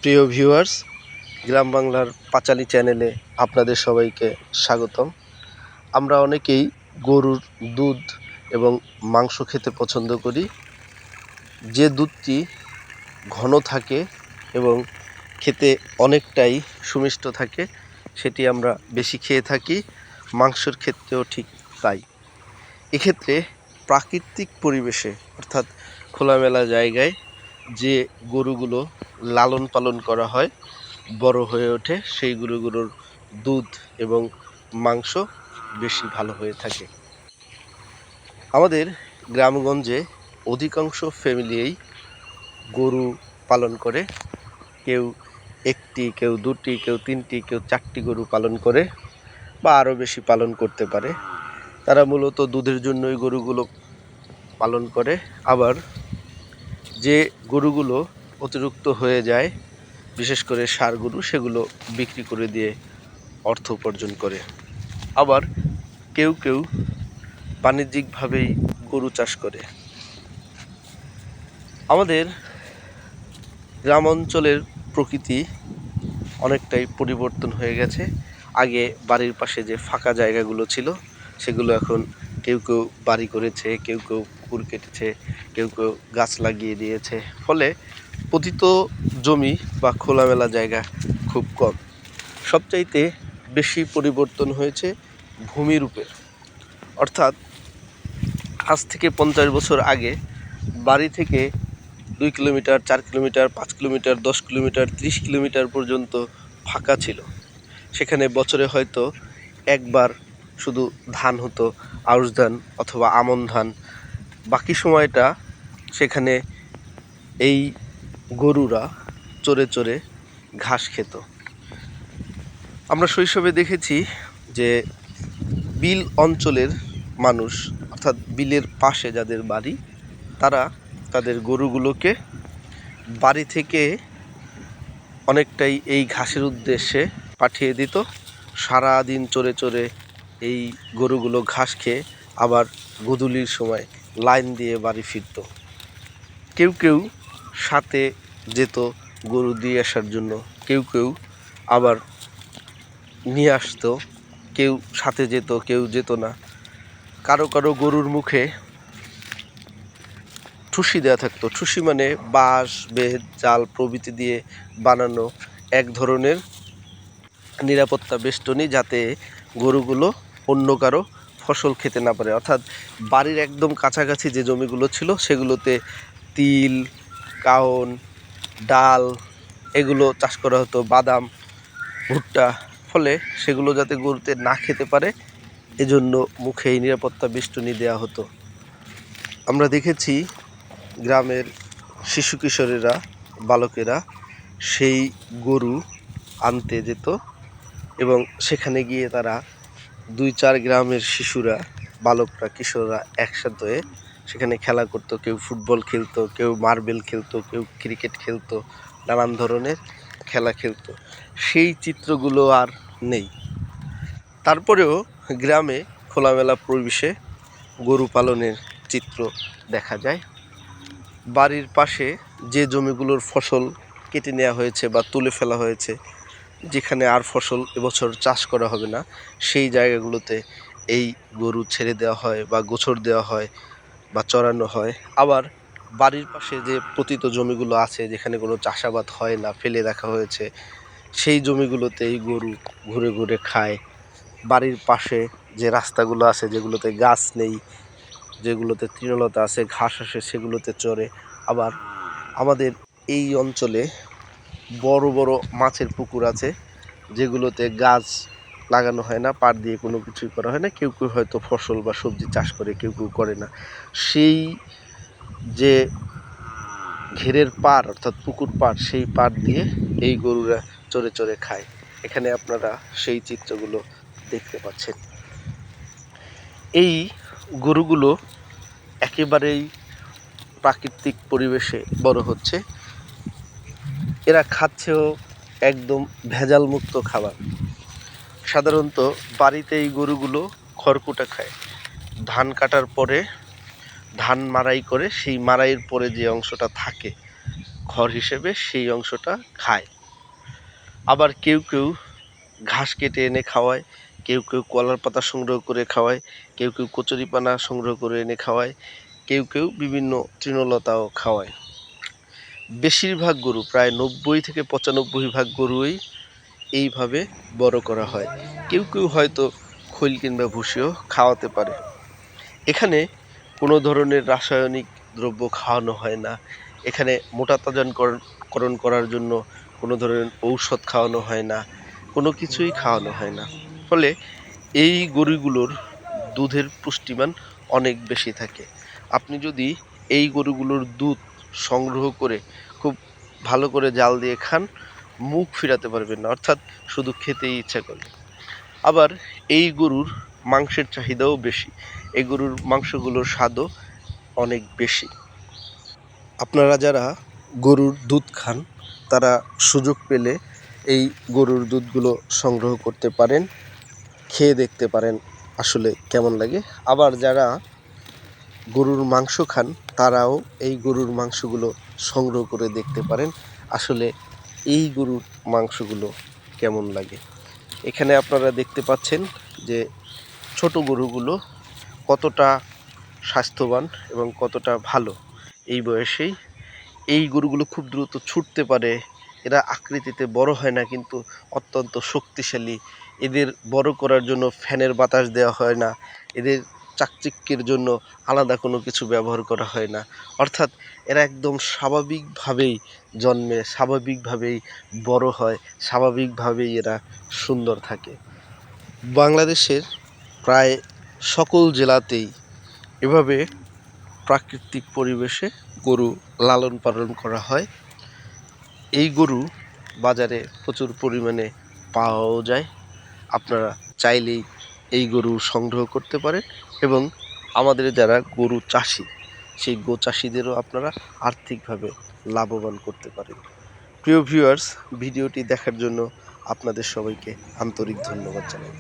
প্রিয় ভিউয়ার্স, গ্রাম বাংলার পাঁচালী চ্যানেলে আপনাদের সবাইকে স্বাগতম। আমরা অনেকেই গরুর দুধ এবং মাংস খেতে পছন্দ করি। যে দুধটি ঘন থাকে এবং খেতে অনেকটাই সুমিষ্ট থাকে, সেটি আমরা বেশি খেয়ে থাকি। মাংসের ক্ষেত্রেও ঠিক তাই। এক্ষেত্রে প্রাকৃতিক পরিবেশে অর্থাৎ খোলামেলা জায়গায় যে গরুগুলো লালন পালন করা হয়, বড় হয়ে ওঠে, সেই গরুগুলোর দুধ এবং মাংস বেশি ভালো হয়ে থাকে। আমাদের গ্রামগঞ্জে অধিকাংশ ফ্যামিলিই গরু পালন করে। কেউ একটি, কেউ দুটি, কেউ তিনটি, কেউ চারটি গরু পালন করে বা আরও বেশি পালন করতে পারে। তারা মূলত দুধের জন্যই গরুগুলো পালন করে। আবার যে গরুগুলো অতিরিক্ত হয়ে যায়, বিশেষ করে ষাঁড় গরু, সেগুলো বিক্রি করে দিয়ে অর্থ উপার্জন করে। আবার কেউ কেউ বাণিজ্যিকভাবেই গরু চাষ করে। আমাদের গ্রাম অঞ্চলের প্রকৃতি অনেকটাই পরিবর্তন হয়ে গেছে। আগে বাড়ির পাশে যে ফাঁকা জায়গাগুলো ছিল, সেগুলো এখন কেউ কেউ বাড়ি করেছে, কেউ কেউ পুকুর কেটেছে, কেউ কেউ গাছ লাগিয়ে দিয়েছে। ফলে পতিত জমি বা খোলামেলা জায়গা খুব কম। সবচাইতে বেশি পরিবর্তন হয়েছে ভূমিরূপের। অর্থাৎ আজ থেকে 50 বছর আগে বাড়ি থেকে 2 kilometre, 4 kilometre, 5 kilometre, 10 kilometre, 30 kilometre পর্যন্ত ফাঁকা ছিল। সেখানে বছরে হয়তো একবার শুধু ধান হতো, আউশ ধান অথবা আমন ধান। বাকি সময়টা সেখানে এই গরুরা চরে চরে ঘাস খেত। আমরা শৈশবে দেখেছি যে বিল অঞ্চলের মানুষ, অর্থাৎ বিলের পাশে যাদের বাড়ি, তারা তাদের গরুগুলোকে বাড়ি থেকে অনেকটাই এই ঘাসের উদ্দেশ্যে পাঠিয়ে দিত। সারাদিন চরে চরে এই গরুগুলো ঘাস খেয়ে আবার গোধূলির সময় লাইন দিয়ে বাড়ি ফিরত। কেউ কেউ সাথে যেত গরু দিয়ে আসার জন্য, কেউ কেউ আবার নিয়ে আসতো, কেউ সাথে যেত, কেউ যেত না। কারো কারো গরুর মুখে ঠুসি দেওয়া থাকতো। ঠুসি মানে বাঁশ, বেত, জাল প্রভৃতি দিয়ে বানানো এক ধরনের নিরাপত্তা বেষ্টনী, যাতে গরুগুলো অন্য কারো ফসল খেতে না পারে। অর্থাৎ বাড়ির একদম কাছাকাছি যে জমিগুলো ছিল, সেগুলোতে তিল, কাউন, ডাল এগুলো চাষ করা হতো, বাদাম, ভুট্টা। ফলে সেগুলো যাতে গরুতে না খেতে পারে, এজন্য মুখে এই নিরাপত্তা বেষ্টনী দেওয়া হতো। আমরা দেখেছি গ্রামের শিশু কিশোরেরা, বালকেরা সেই গরু আনতে যেত এবং সেখানে গিয়ে তারা 2-4 গ্রামের শিশুরা, বালকরা, কিশোররা একসাথে সেখানে খেলা করতো। কেউ ফুটবল খেলতো, কেউ মার্বেল খেলতো, কেউ ক্রিকেট খেলতো, নানান ধরনের খেলা খেলতো। সেই চিত্রগুলো আর নেই। তারপরেও গ্রামে খোলামেলা পরিবেশে গরু পালনের চিত্র দেখা যায়। বাড়ির পাশে যে জমিগুলোর ফসল কেটে নেওয়া হয়েছে বা তুলে ফেলা হয়েছে, যেখানে আর ফসল এবছর চাষ করা হবে না, সেই জায়গাগুলোতে এই গরু ছেড়ে দেওয়া হয় বা গোছর দেওয়া হয় বা চড়ানো হয়। আবার বাড়ির পাশে যে পতিত জমিগুলো আছে, যেখানে কোনো চাষাবাদ হয় না, ফেলে রাখা হয়েছে, সেই জমিগুলোতে এই গরু ঘুরে ঘুরে খায়। বাড়ির পাশে যে রাস্তাগুলো আছে, যেগুলোতে গাছ নেই, যেগুলোতে তৃণলতা আছে, ঘাস আসে, সেগুলোতে চড়ে। আবার আমাদের এই অঞ্চলে বড় বড় মাছের পুকুর আছে, যেগুলোতে গাছ লাগানো হয় না, পাড় দিয়ে কোনো কিছুই করা হয় না। কেউ কেউ হয়তো ফসল বা সবজি চাষ করে, কেউ কেউ করে না। সেই যে ঘেরের পাড়, অর্থাৎ পুকুর পাড়, সেই পাড় দিয়ে এই গরুরা চরে চরে খায়। এখানে আপনারা সেই চিত্রগুলো দেখতে পাচ্ছেন। এই গরুগুলো একেবারেই প্রাকৃতিক পরিবেশে বড় হচ্ছে। এরা খাচ্ছেও একদম ভেজাল মুক্ত খাবার। সাধারণত বাড়িতে এই গরুগুলো খড়কুটা খায়। ধান কাটার পরে ধান মাড়াই করে, সেই মাড়াইয়ের পরে যে অংশটা থাকে, খড় হিসেবে সেই অংশটা খায়। আবার কেউ কেউ ঘাস কেটে এনে খাওয়ায়, কেউ কেউ কলার পাতা সংগ্রহ করে খাওয়ায়, কেউ কেউ কচুরিপানা সংগ্রহ করে এনে খাওয়ায়, কেউ কেউ বিভিন্ন তৃণলতাও খাওয়ায়। বেশিরভাগ গরু, প্রায় 90 থেকে 95 ভাগ গরুই এইভাবে বড় করা হয়। কেউ কেউ হয়তো খৈল কিংবা ভুসিও খাওয়াতে পারে। এখানে কোনো ধরনের রাসায়নিক দ্রব্য খাওয়ানো হয় না। এখানে মোটা তাজাকরণ করার জন্য কোনো ধরনের ঔষধ খাওয়ানো হয় না, কোনো কিছুই খাওয়ানো হয় না। ফলে এই গরুগুলোর দুধের পুষ্টিমান অনেক বেশি থাকে। আপনি যদি এই গরুগুলোর দুধ সংগ্রহ করে খুব ভালো করে জাল দিয়ে খান, মুখ ফিরাতে পারবেন না, অর্থাৎ শুধু খেতেই ইচ্ছা করবে। আবার এই গরুর মাংসের চাহিদাও বেশি। এই গরুর মাংসগুলোর স্বাদও অনেক বেশি। আপনারা যারা গরুর দুধ খান তারা সুযোগ পেলে এই গরুর দুধগুলো সংগ্রহ করতে পারেন, খেয়ে দেখতে পারেন আসলে কেমন লাগে। আবার যারা গরুর মাংস খান তারাও এই গরুর মাংসগুলো সংগ্রহ করে দেখতে পারেন আসলে এই গরুর মাংসগুলো কেমন লাগে। এখানে আপনারা দেখতে পাচ্ছেন যে ছোট গরুগুলো কতটা স্বাস্থ্যবান এবং কতটা ভালো। এই বয়সেই এই গরুগুলো খুব দ্রুত ছুটতে পারে। এরা আকৃতিতে বড় হয় না কিন্তু অত্যন্ত শক্তিশালী। এদের বড় করার জন্য ফ্যানের বাতাস দেওয়া হয় না, এদের চাকচিক্যের জন্য আলাদা কোনো কিছু ব্যবহার করা হয় না। অর্থাৎ এরা একদম স্বাভাবিকভাবেই জন্মে, স্বাভাবিকভাবেই বড় হয়, স্বাভাবিকভাবেই এরা সুন্দর থাকে। বাংলাদেশের প্রায় সকল জেলাতেই এভাবে প্রাকৃতিক পরিবেশে গরু লালন পালন করা হয়। এই গরু বাজারে প্রচুর পরিমাণে পাওয়াও যায়। আপনারা চাইলেই এই গরু সংগ্রহ করতে পারেন এবং আমাদের যারা গরু চাষি সেই চাষিদেরও আপনারা আর্থিকভাবে লাভবান করতে পারেন। প্রিয় ভিউয়ার্স, ভিডিওটি দেখার জন্য আপনাদের সবাইকে আন্তরিক ধন্যবাদ জানাই।